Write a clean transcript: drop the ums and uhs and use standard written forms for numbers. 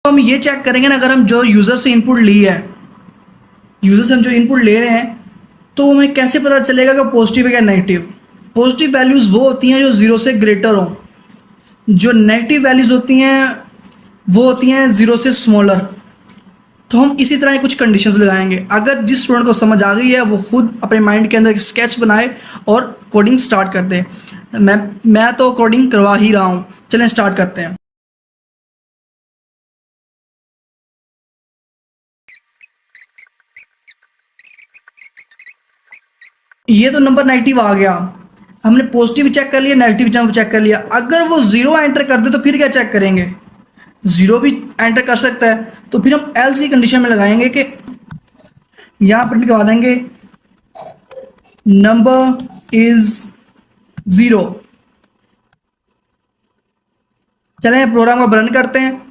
हम ये चेक करेंगे ना, अगर हम जो यूज़र से इनपुट ली है, यूज़र से हम जो इनपुट ले रहे हैं, तो हमें कैसे पता चलेगा कि पॉजिटिव है या नेगेटिव। पॉजिटिव वैल्यूज़ वो होती हैं जो ज़ीरो से ग्रेटर हों, जो नेगेटिव वैल्यूज़ होती हैं वो होती हैं ज़ीरो से स्मॉलर। तो हम इसी तरह कुछ कंडीशंस लगाएंगे। अगर जिस स्टूडेंट को समझ आ गई है वो खुद अपने माइंड के अंदर एक स्केच बनाए और कोडिंग स्टार्ट कर दे। मैं तो कोडिंग करवा ही रहा हूँ, चलें स्टार्ट करते हैं। ये तो नंबर नेगेटिव आ गया, हमने पॉजिटिव चेक कर लिया, नेगेटिव चेक कर लिया। अगर वो ज़ीरो एंटर कर दे तो फिर क्या चेक करेंगे? ज़ीरो भी एंटर कर सकता है, तो फिर हम एल्स की कंडीशन में लगाएंगे कि यहाँ प्रिंट करवा देंगे नंबर इज ज़ीरो। चलें प्रोग्राम को रन करते हैं।